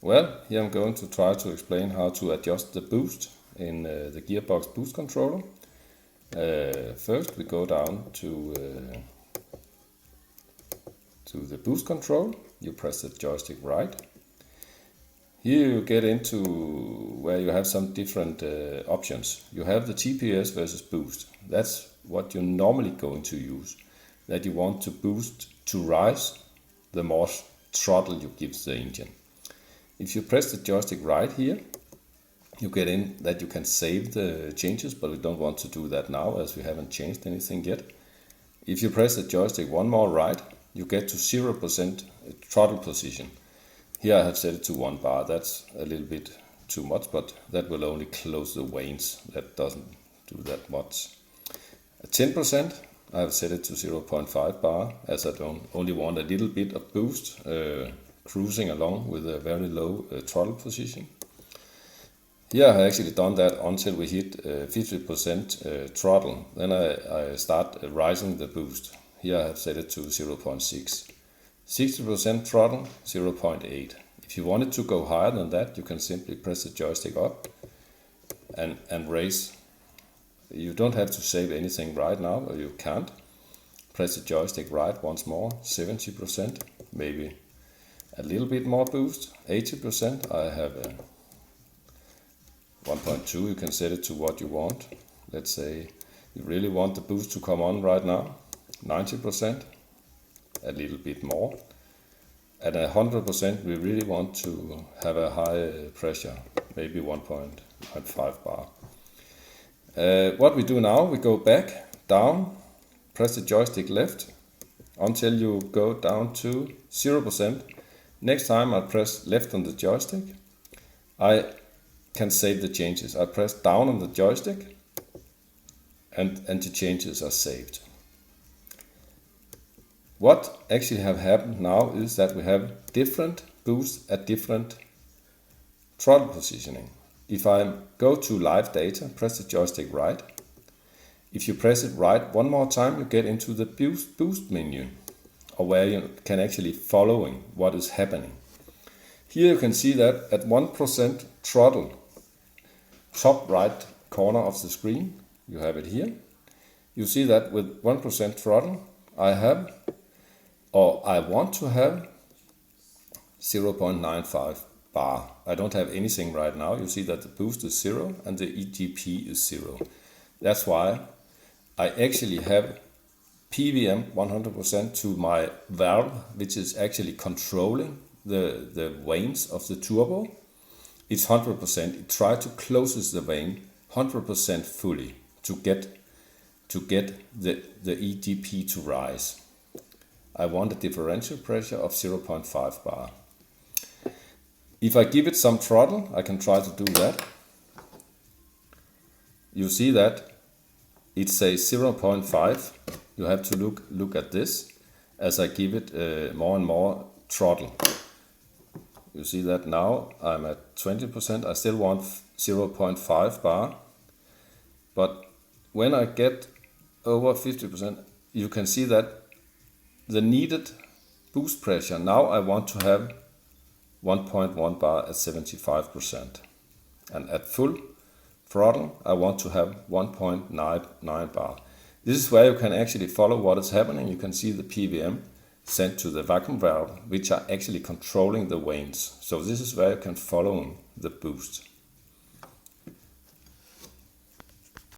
Well, here I'm going to try to explain how to adjust the boost in the gearbox boost controller. First we go down to the boost control. You press the joystick right. Here you get into where you have some different options. You have the TPS versus boost. That's what you're normally going to use. That you want to boost to rise the more throttle you give the engine. If you press the joystick right here, you get in that you can save the changes, but we don't want to do that now as we haven't changed anything yet. If you press the joystick one more right, you get to 0% throttle position. Here I have set it to 1 bar. That's a little bit too much, but that will only close the vanes. That doesn't do that much. At 10%, I have set it to 0.5 bar, as I only want a little bit of boost, cruising along with a very low throttle position. Here I have actually done that until we hit 50% throttle. Then I start rising the boost. Here I have set it to 0.6. 60% throttle, 0.8. If you want it to go higher than that, you can simply press the joystick up and raise. You don't have to save anything right now, or you can't. Press the joystick right once more, 70%, maybe a little bit more boost, 80%. I have 1.2, you can set it to what you want. Let's say you really want the boost to come on right now, 90%, a little bit more. At 100%, we really want to have a high pressure, maybe 1.5 bar. What we do now, we go back, down, press the joystick left until you go down to 0%. Next time I press left on the joystick, I can save the changes. I press down on the joystick and the changes are saved. What actually have happened now is that we have different boosts at different throttle positioning. If I go to live data, press the joystick right. If you press it right one more time, you get into the boost menu, or where you can actually following what is happening. Here you can see that at 1% throttle, top right corner of the screen, you have it here. You see that with 1% throttle, I have, or I want to have 0.95 bar. I don't have anything right now. You see that the boost is 0 and the EGP is 0. That's why I actually have PWM 100% to my valve, which is actually controlling the vanes of the turbo. It's 100%. It tries to close the vane 100% fully to get the EGP to rise. I want a differential pressure of 0.5 bar. If I give it some throttle, I can try to do that. You see that it says 0.5. You have to look at this as I give it more and more throttle. You see that now I'm at 20%. I still want 0.5 bar. But when I get over 50%, you can see that the needed boost pressure, now I want to have 1.1 bar at 75%. And at full throttle, I want to have 1.99 bar. This is where you can actually follow what is happening. You can see the PWM sent to the vacuum valve, which are actually controlling the vanes. So this is where you can follow the boost.